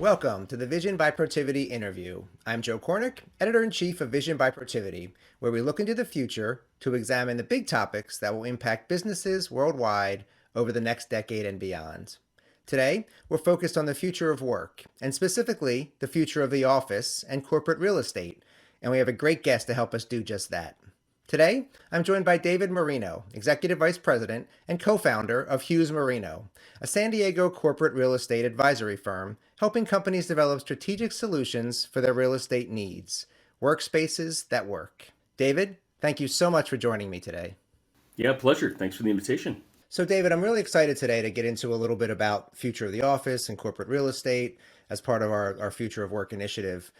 Welcome to the Vision by Protiviti interview. I'm Joe Kornik, Editor-in-Chief of Vision by Protiviti, where we look into the future to examine the big topics that will impact businesses worldwide over the next decade and beyond. Today, we're focused on the future of work, and specifically the future of the office and corporate real estate, and we have a great guest to help us do just that. Today, I'm joined by David Marino, Executive Vice President and co-founder of Hughes Marino, a San Diego corporate real estate advisory firm helping companies develop strategic solutions for their real estate needs, workspaces that work. David, thank you so much for joining me today. Yeah, pleasure. Thanks for the invitation. So, David, I'm really excited today to get into a little bit about future of the office and corporate real estate as part of our Future of Work initiative.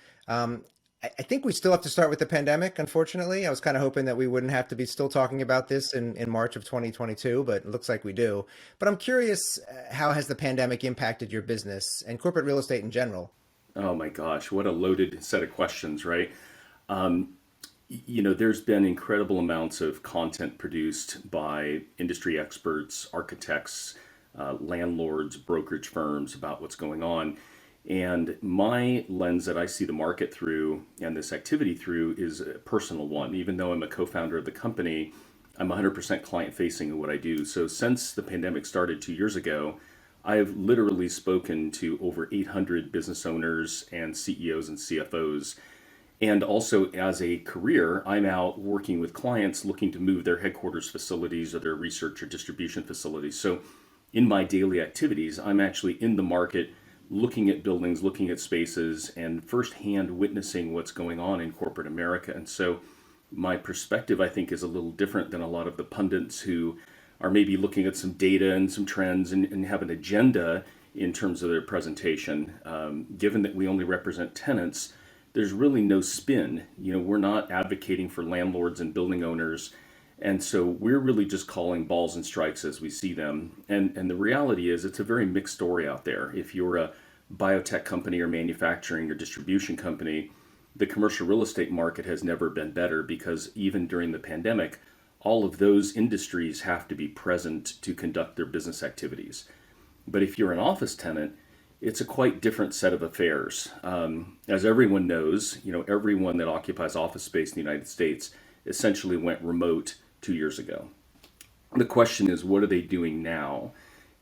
I think we still have to start with the pandemic, unfortunately. I was kind of hoping that we wouldn't have to be still talking about this in March of 2022, but it looks like we do. But I'm curious, how has the pandemic impacted your business and corporate real estate in general? Oh my gosh, what a loaded set of questions, right? Um, there's been incredible amounts of content produced by industry experts, architects, landlords, brokerage firms about what's going on. And my lens that I see the market through and this activity through is a personal one. Even though I'm a co-founder of the company, I'm 100% client facing in what I do. So since the pandemic started 2 years ago, I've literally spoken to over 800 business owners and CEOs and CFOs. And also, as a career, I'm out working with clients looking to move their headquarters facilities or their research or distribution facilities. So, in my daily activities, I'm actually in the market looking at buildings, looking at spaces, and firsthand witnessing what's going on in corporate America. And so, my perspective, I think, is a little different than a lot of the pundits who are maybe looking at some data and some trends and have an agenda in terms of their presentation. Given that we only represent tenants, there's really no spin. We're not advocating for landlords and building owners. And so we're really just calling balls and strikes as we see them. And the reality is it's a very mixed story out there. If you're a biotech company or manufacturing or distribution company, the commercial real estate market has never been better because even during the pandemic, all of those industries have to be present to conduct their business activities. But if you're an office tenant, it's a quite different set of affairs. As everyone knows, everyone that occupies office space in the United States essentially went remote 2 years ago. The question is, what are they doing now?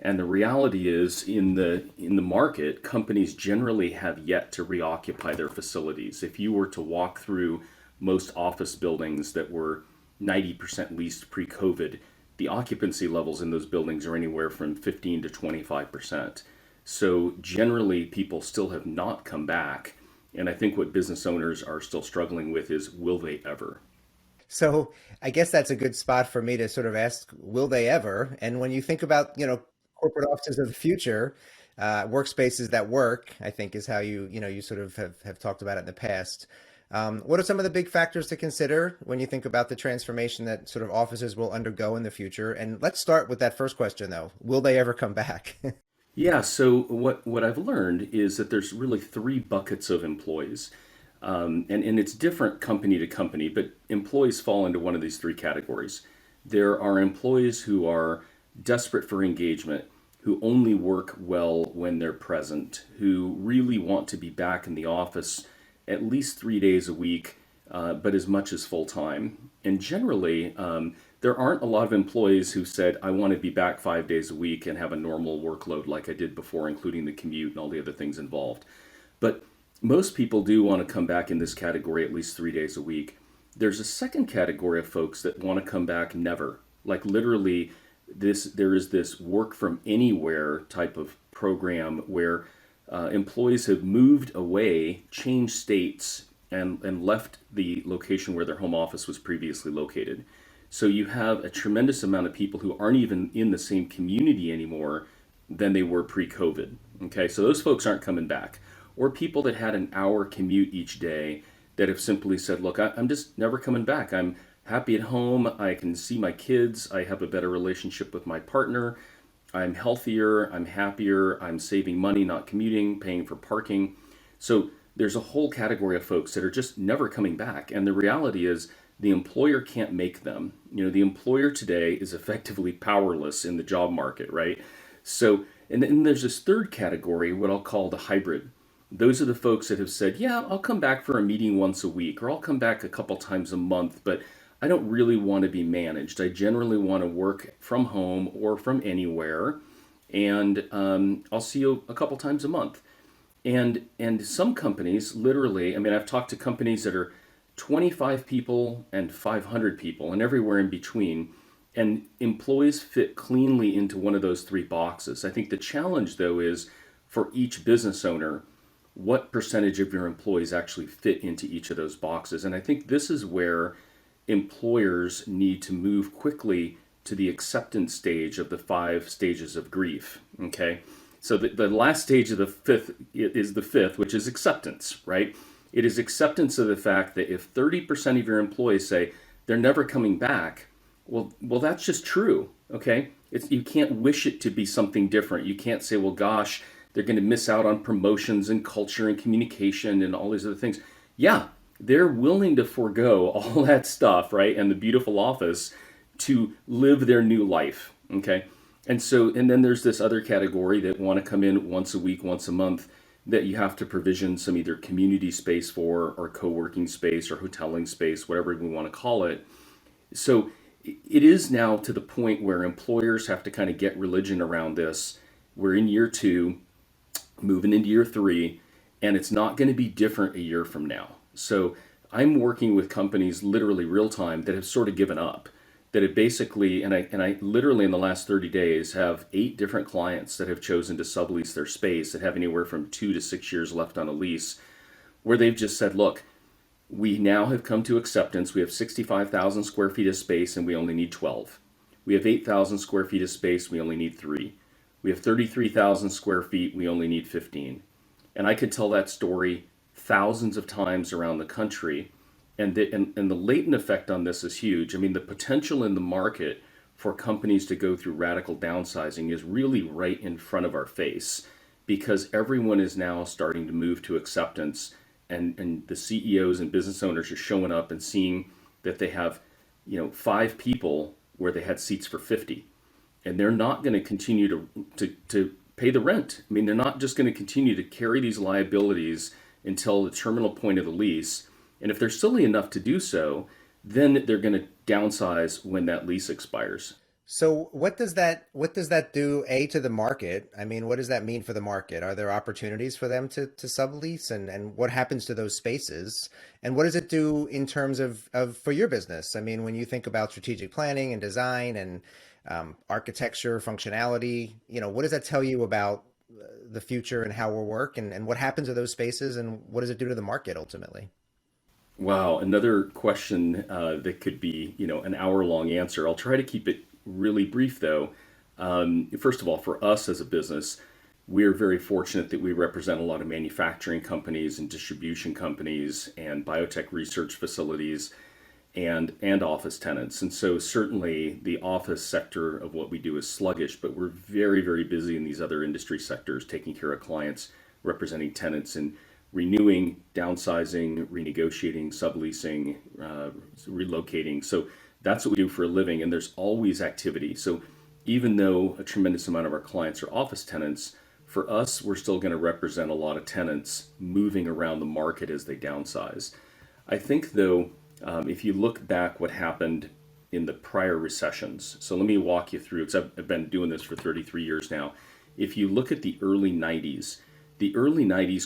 And the reality is, in the market, companies generally have yet to reoccupy their facilities. If you were to walk through most office buildings that were 90% leased pre-COVID, the occupancy levels in those buildings are anywhere from 15 to 25%. So generally, people still have not come back. And I think what business owners are still struggling with is, will they ever? So, I guess that's a good spot for me to sort of ask, will they ever? And when you think about, corporate offices of the future, workspaces that work, I think is how you sort of have talked about it in the past. What are some of the big factors to consider when you think about the transformation that sort of offices will undergo in the future? And let's start with that first question, though. Will they ever come back? Yeah, so what I've learned is that there's really three buckets of employees. And it's different company to company, but employees fall into one of these three categories. There are employees who are desperate for engagement, who only work well when they're present, who really want to be back in the office at least 3 days a week, but as much as full time. And generally, there aren't a lot of employees who said, I want to be back 5 days a week and have a normal workload like I did before, including the commute and all the other things involved. But most people do want to come back in this category at least 3 days a week. There's a second category of folks that want to come back never. Like literally, there is this work from anywhere type of program where employees have moved away, changed states, and left the location where their home office was previously located. So you have a tremendous amount of people who aren't even in the same community anymore than they were pre-COVID. Okay, so those folks aren't coming back. Or people that had an hour commute each day that have simply said, look, I'm just never coming back. I'm happy at home. I can see my kids. I have a better relationship with my partner. I'm healthier. I'm happier. I'm saving money, not commuting, paying for parking. So there's a whole category of folks that are just never coming back. And the reality is the employer can't make them. The employer today is effectively powerless in the job market, right? So, and then there's this third category, what I'll call the hybrid. those are the folks that have said, yeah, I'll come back for a meeting once a week, or I'll come back a couple times a month, but I don't really want to be managed. I generally want to work from home or from anywhere, and I'll see you a couple times a month. And some companies, literally, I mean, I've talked to companies that are 25 people and 500 people and everywhere in between, and employees fit cleanly into one of those three boxes. I think the challenge, though, is for each business owner, what percentage of your employees actually fit into each of those boxes. And I think this is where employers need to move quickly to the acceptance stage of the five stages of grief. Okay. So the last stage of the fifth is the fifth, which is acceptance, right? It is acceptance of the fact that if 30% of your employees say they're never coming back, well, that's just true. Okay. You can't wish it to be something different. You can't say, well, gosh, they're going to miss out on promotions and culture and communication and all these other things. Yeah, they're willing to forego all that stuff, right? And the beautiful office to live their new life. Okay. And then there's this other category that want to come in once a week, once a month, that you have to provision some either community space for, or co-working space, or hoteling space, whatever we want to call it. So it is now to the point where employers have to kind of get religion around this. We're in year two, moving into year three, and it's not going to be different a year from now. So I'm working with companies literally real time that have sort of given up. That have basically, and I literally in the last 30 days have 8 different clients that have chosen to sublease their space that have anywhere from 2 to 6 years left on a lease, where they've just said, look, we now have come to acceptance. We have 65,000 square feet of space and we only need 12. We have 8,000 square feet of space, we only need 3. We have 33,000 square feet, we only need 15. And I could tell that story thousands of times around the country. And the latent effect on this is huge. I mean, the potential in the market for companies to go through radical downsizing is really right in front of our face, because everyone is now starting to move to acceptance, and the CEOs and business owners are showing up and seeing that they have, 5 people where they had seats for 50, and they're not going to continue to pay the rent. I mean, they're not just going to continue to carry these liabilities until the terminal point of the lease. And if they're silly enough to do so, then they're going to downsize when that lease expires. So what does that do to the market? I mean, what does that mean for the market? Are there opportunities for them to sublease, and what happens to those spaces? And what does it do in terms of for your business? I mean, when you think about strategic planning and design and architecture, functionality, what does that tell you about the future and how we'll work, and what happens to those spaces, and what does it do to the market ultimately? Wow, another question that could be, an hour-long answer. I'll try to keep it really brief, though. First of all, for us as a business, we're very fortunate that we represent a lot of manufacturing companies and distribution companies and biotech research facilities and office tenants. And so certainly the office sector of what we do is sluggish, but we're very, very busy in these other industry sectors, taking care of clients, representing tenants, and renewing, downsizing, renegotiating, subleasing, relocating. So that's what we do for a living, and there's always activity. So even though a tremendous amount of our clients are office tenants, for us, we're still going to represent a lot of tenants moving around the market as they downsize. I think, though, if you look back what happened in the prior recessions, so let me walk you through, because I've been doing this for 33 years now. If you look at the early 90s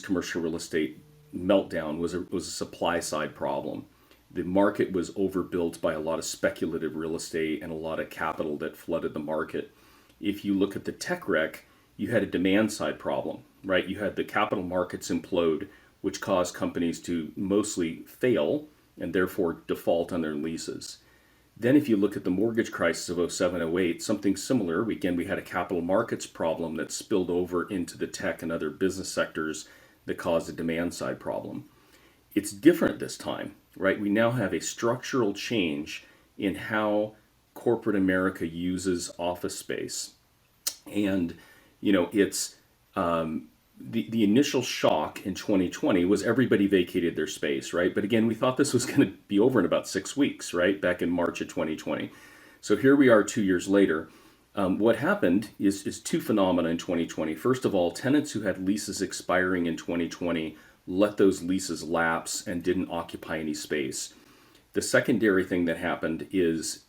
commercial real estate meltdown was a supply side problem. The market was overbuilt by a lot of speculative real estate and a lot of capital that flooded the market. If you look at the tech wreck, you had a demand side problem, right? You had the capital markets implode, which caused companies to mostly fail and therefore default on their leases. Then, if you look at the mortgage crisis of '07, '08, something similar. Again, we had a capital markets problem that spilled over into the tech and other business sectors that caused a demand side problem. It's different this time, right? We now have a structural change in how corporate America uses office space. And, it's the initial shock in 2020 was everybody vacated their space, right? But again, we thought this was going to be over in about 6 weeks, right? Back in March of 2020. So here we are 2 years later. What happened is two phenomena in 2020. First of all, tenants who had leases expiring in 2020 let those leases lapse and didn't occupy any space. The secondary thing that happened is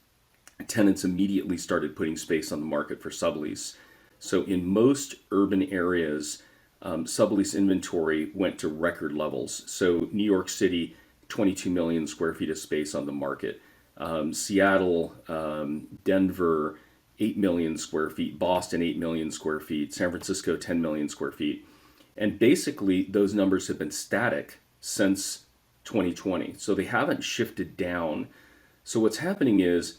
tenants immediately started putting space on the market for sublease. So in most urban areas, sublease inventory went to record levels. So New York City, 22 million square feet of space on the market. Seattle, Denver, 8 million square feet. Boston, 8 million square feet. San Francisco, 10 million square feet. And basically, those numbers have been static since 2020. So they haven't shifted down. So what's happening is,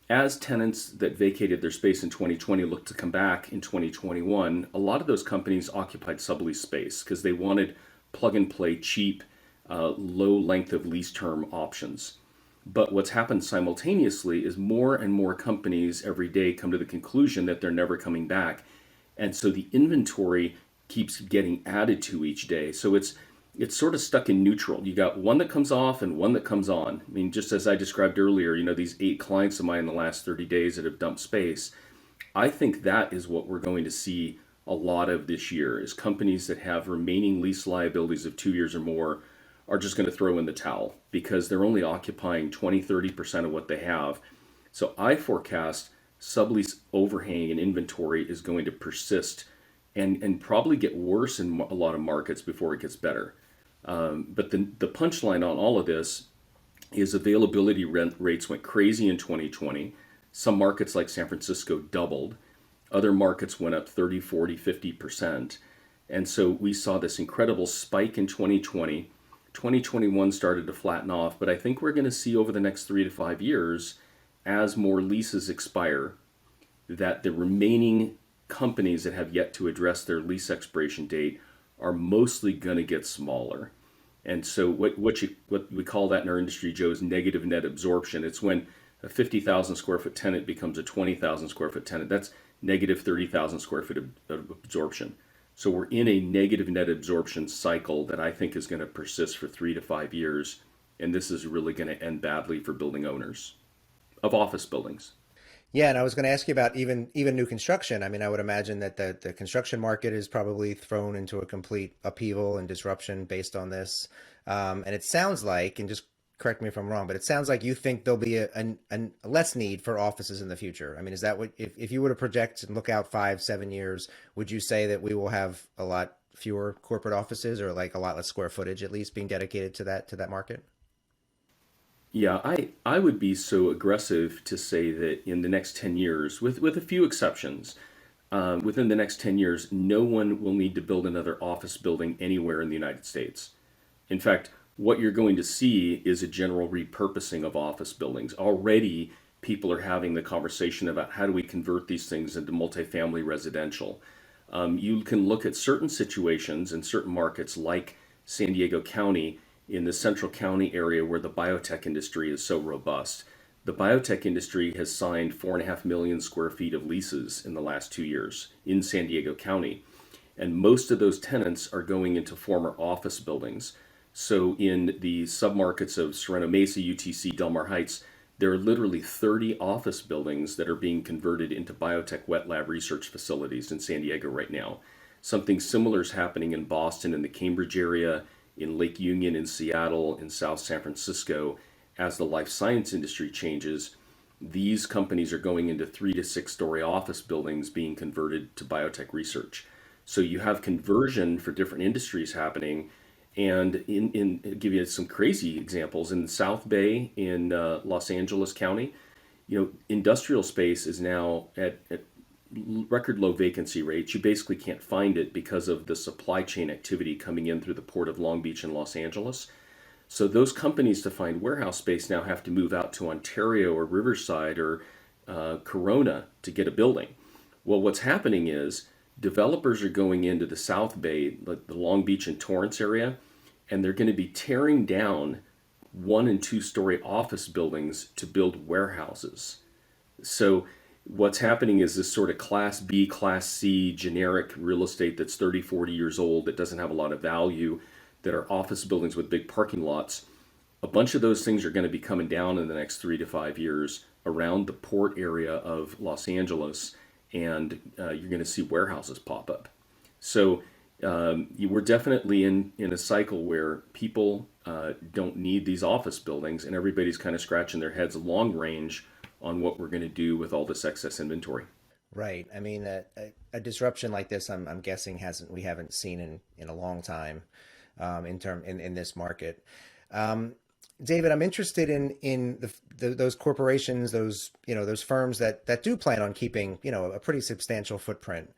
as tenants that vacated their space in 2020 look to come back in 2021, a lot of those companies occupied sublease space because they wanted plug and play, cheap, low length of lease term options. But what's happened simultaneously is more and more companies every day come to the conclusion that they're never coming back. And so the inventory keeps getting added to each day. So it's sort of stuck in neutral. You got one that comes off and one that comes on. I mean, just as I described earlier, these 8 clients of mine in the last 30 days that have dumped space. I think that is what we're going to see a lot of this year is companies that have remaining lease liabilities of 2 years or more are just going to throw in the towel because they're only occupying 20-30% of what they have. So I forecast sublease overhang and inventory is going to persist and probably get worse in a lot of markets before it gets better. But the punchline on all of this is availability rent rates went crazy in 2020. Some markets like San Francisco doubled. Other markets went up 30, 40, 50%. And so we saw this incredible spike in 2020. 2021 started to flatten off, but I think we're going to see over the next 3 to 5 years, as more leases expire, that the remaining companies that have yet to address their lease expiration date are mostly going to get smaller. And so what we call that in our industry, Joe, is negative net absorption. It's when a 50,000 square foot tenant becomes a 20,000 square foot tenant. That's negative 30,000 square feet of absorption. So we're in a negative net absorption cycle that I think is going to persist for 3 to 5 years. And this is really going to end badly for building owners of office buildings. Yeah, and I was going to ask you about even new construction. I mean, I would imagine that the construction market is probably thrown into a complete upheaval and disruption based on this. And it sounds like, and just correct me if I'm wrong, but it sounds like you think there'll be a less need for offices in the future. I mean, is that what, if you were to project and look out 5, 7 years, would you say that we will have a lot fewer corporate offices or like a lot less square footage at least being dedicated to that market? Yeah, I would be so aggressive to say that in the next 10 years, with a few exceptions, within the next 10 years, no one will need to build another office building anywhere in the United States. In fact, what you're going to see is a general repurposing of office buildings. Already, people are having the conversation about how do we convert these things into multifamily residential. You can look at certain situations in certain markets like San Diego County in the central county area where the biotech industry is so robust. The biotech industry has signed 4.5 million square feet of leases in the last 2 years in San Diego County. And most of those tenants are going into former office buildings. So in the submarkets of Sorrento Mesa, UTC, Del Mar Heights, there are literally 30 office buildings that are being converted into biotech wet lab research facilities in San Diego right now. Something similar is happening in Boston and the Cambridge area, in Lake Union, in Seattle, in South San Francisco. As the life science industry changes, these companies are going into 3 to 6 story office buildings being converted to biotech research. So you have conversion for different industries happening. And in I'll give you some crazy examples in the South Bay in Los Angeles County, industrial space is now at record low vacancy rates. You basically can't find it because of the supply chain activity coming in through the port of Long Beach and Los Angeles. So those companies to find warehouse space now have to move out to Ontario or Riverside or Corona to get a building. Well, what's happening is developers are going into the South Bay, like the Long Beach and Torrance area, and they're going to be tearing down 1 and 2 story office buildings to build warehouses. So what's happening is this sort of class B, class C generic real estate that's 30, 40 years old that doesn't have a lot of value, that are office buildings with big parking lots. A bunch of those things are going to be coming down in the next 3 to 5 years around the port area of Los Angeles. and you're going to see warehouses pop up. So we're definitely in a cycle where people don't need these office buildings, and everybody's kind of scratching their heads long range on what we're going to do with all this excess inventory. Right. I mean, a disruption like this, I'm guessing hasn't we haven't seen in a long time, in this market. Um, David, I'm interested in those corporations, those firms that do plan on keeping a pretty substantial footprint.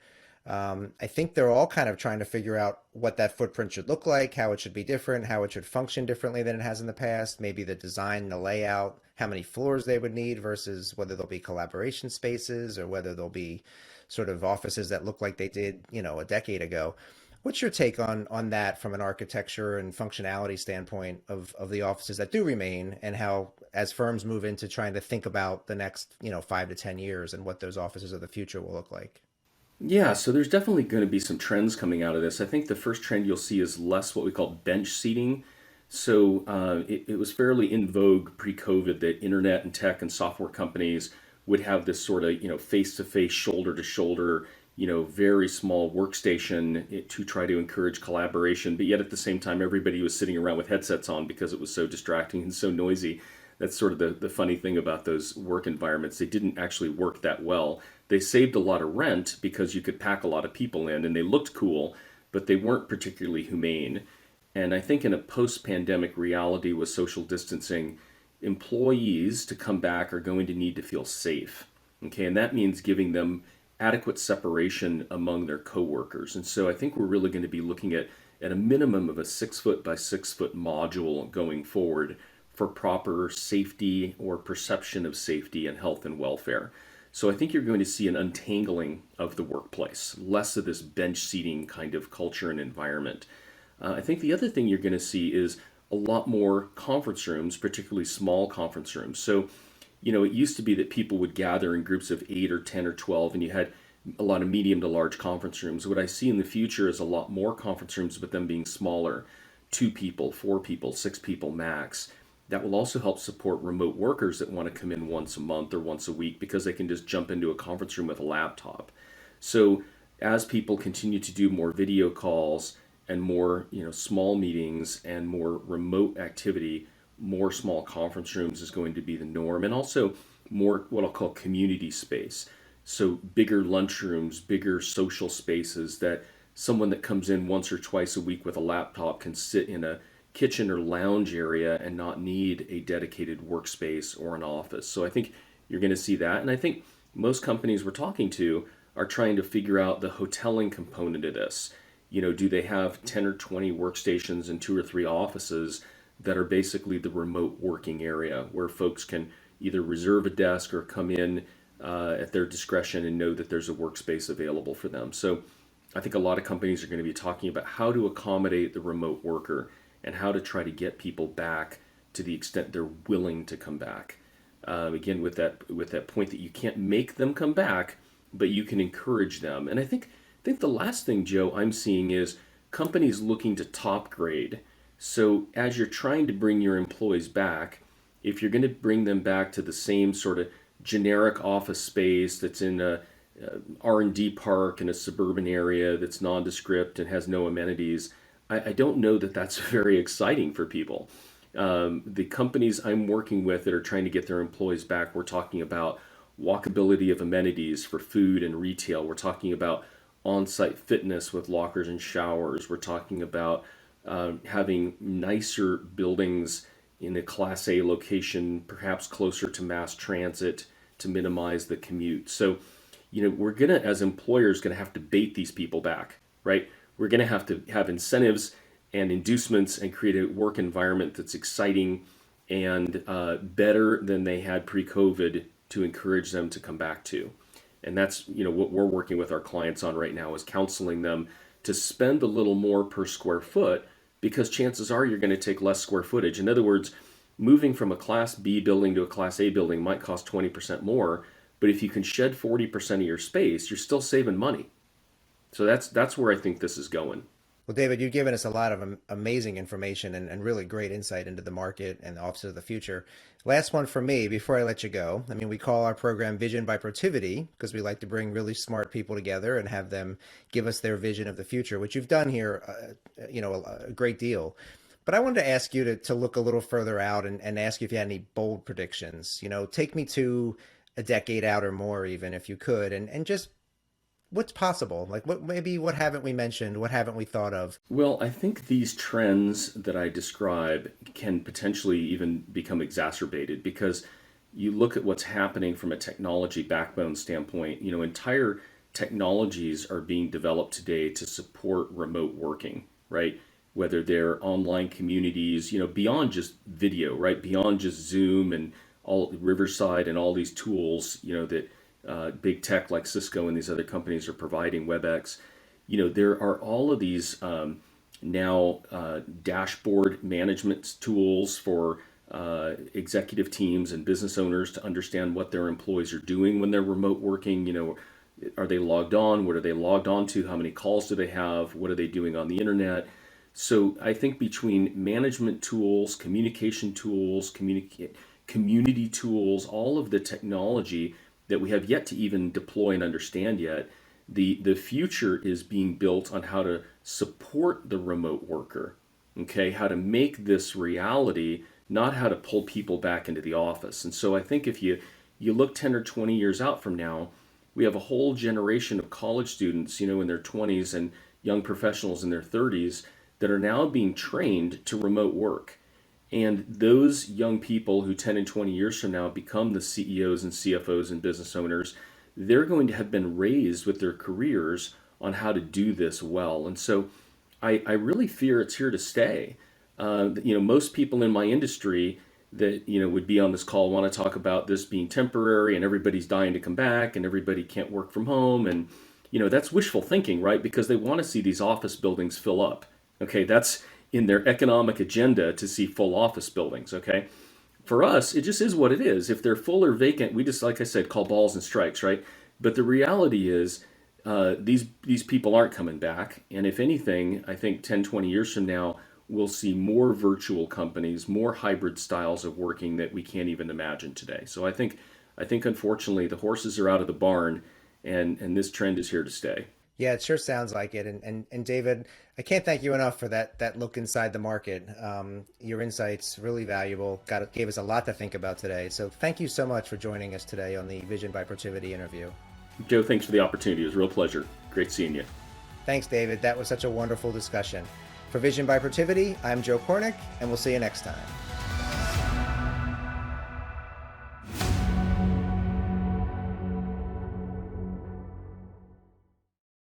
I think they're all kind of trying to figure out what that footprint should look like, how it should be different, how it should function differently than it has in the past, maybe the design, the layout, how many floors they would need versus whether there'll be collaboration spaces or whether there'll be sort of offices that look like they did, a decade ago. What's your take on that from an architecture and functionality standpoint of the offices that do remain and how as firms move into trying to think about the next, 5 to 10 years and what those offices of the future will look like? Yeah, so there's definitely going to be some trends coming out of this. I think the first trend you'll see is less what we call bench seating. So it was fairly in vogue pre-COVID that internet and tech and software companies would have this sort of face-to-face, shoulder-to-shoulder, very small workstation to try to encourage collaboration. But yet at the same time, everybody was sitting around with headsets on because it was so distracting and so noisy. That's sort of the funny thing about those work environments. They didn't actually work that well. They saved a lot of rent because you could pack a lot of people in and they looked cool, but they weren't particularly humane. And I think in a post pandemic reality with social distancing, employees to come back are going to need to feel safe. Okay, and that means giving them adequate separation among their coworkers. And so I think we're really going to be looking at a minimum of a 6 foot by 6 foot module going forward for proper safety or perception of safety and health and welfare. So I think you're going to see an untangling of the workplace, less of this bench seating kind of culture and environment. I think the other thing you're going to see is a lot more conference rooms, particularly small conference rooms. So, it used to be that people would gather in groups of 8 or 10 or 12, and you had a lot of medium to large conference rooms. What I see in the future is a lot more conference rooms, but them being smaller, 2 people, 4 people, 6 people max. That will also help support remote workers that want to come in once a month or once a week because they can just jump into a conference room with a laptop. So as people continue to do more video calls and more, small meetings and more remote activity, more small conference rooms is going to be the norm, and also more what I'll call community space. So bigger lunchrooms, bigger social spaces that someone that comes in once or twice a week with a laptop can sit in a kitchen or lounge area and not need a dedicated workspace or an office. So I think you're going to see that. And I think most companies we're talking to are trying to figure out the hoteling component of this. Do they have 10 or 20 workstations and 2 or 3 offices that are basically the remote working area where folks can either reserve a desk or come in at their discretion and know that there's a workspace available for them. So I think a lot of companies are going to be talking about how to accommodate the remote worker and how to try to get people back to the extent they're willing to come back. Again, with that point that you can't make them come back, but you can encourage them. And I think the last thing, Joe, I'm seeing is companies looking to top grade. So as you're trying to bring your employees back, if you're going to bring them back to the same sort of generic office space that's in a R&D park in a suburban area that's nondescript and has no amenities, I don't know that that's very exciting for people. The companies I'm working with that are trying to get their employees back, we're talking about walkability of amenities for food and retail. We're talking about on-site fitness with lockers and showers. We're talking about having nicer buildings in a Class A location, perhaps closer to mass transit to minimize the commute. So, we're gonna, as employers, gonna have to bait these people back, right? We're gonna have to have incentives and inducements and create a work environment that's exciting and better than they had pre-COVID to encourage them to come back to. And that's what we're working with our clients on right now is counseling them to spend a little more per square foot because chances are you're going to take less square footage. In other words, moving from a Class B building to a Class A building might cost 20% more, but if you can shed 40% of your space, you're still saving money. So that's where I think this is going. Well, David, you've given us a lot of amazing information and really great insight into the market and the offices of the future. Last one for me before I let you go. I mean, we call our program Vision by Protiviti because we like to bring really smart people together and have them give us their vision of the future, which you've done here, a great deal. But I wanted to ask you to look a little further out and ask you if you had any bold predictions. Take me to a decade out or more, even if you could, and just what's possible? Like what haven't we mentioned? What haven't we thought of? Well, I think these trends that I describe can potentially even become exacerbated because you look at what's happening from a technology backbone standpoint. Entire technologies are being developed today to support remote working, right? Whether they're online communities, beyond just video, right? Beyond just Zoom and all Riverside and all these tools, that big tech like Cisco and these other companies are providing, WebEx. There are all of these now dashboard management tools for executive teams and business owners to understand what their employees are doing when they're remote working. Are they logged on? What are they logged on to? How many calls do they have? What are they doing on the internet? So I think between management tools, communication tools, community tools, all of the technology that we have yet to even deploy and understand yet, the future is being built on how to support the remote worker, okay? How to make this reality, not how to pull people back into the office. And so I think if you look 10 or 20 years out from now, we have a whole generation of college students, in their 20s and young professionals in their 30s that are now being trained to remote work. And those young people who 10 and 20 years from now become the CEOs and CFOs and business owners, they're going to have been raised with their careers on how to do this well. And so I really fear it's here to stay. Most people in my industry that, would be on this call want to talk about this being temporary and everybody's dying to come back and everybody can't work from home. And, that's wishful thinking, right? Because they want to see these office buildings fill up. Okay, that's in their economic agenda to see full office buildings. Okay, for us, it just is what it is. If they're full or vacant, we just, like I said, call balls and strikes, right? But the reality is, these people aren't coming back. And if anything, I think 10, 20 years from now, we'll see more virtual companies, more hybrid styles of working that we can't even imagine today. So I think unfortunately the horses are out of the barn, and this trend is here to stay. Yeah, it sure sounds like it. And David, I can't thank you enough for that look inside the market. Your insights really valuable. Gave us a lot to think about today. So thank you so much for joining us today on the Vision by Protiviti interview. Joe, thanks for the opportunity. It was a real pleasure. Great seeing you. Thanks, David. That was such a wonderful discussion. For Vision by Protiviti, I'm Joe Kornik, and we'll see you next time.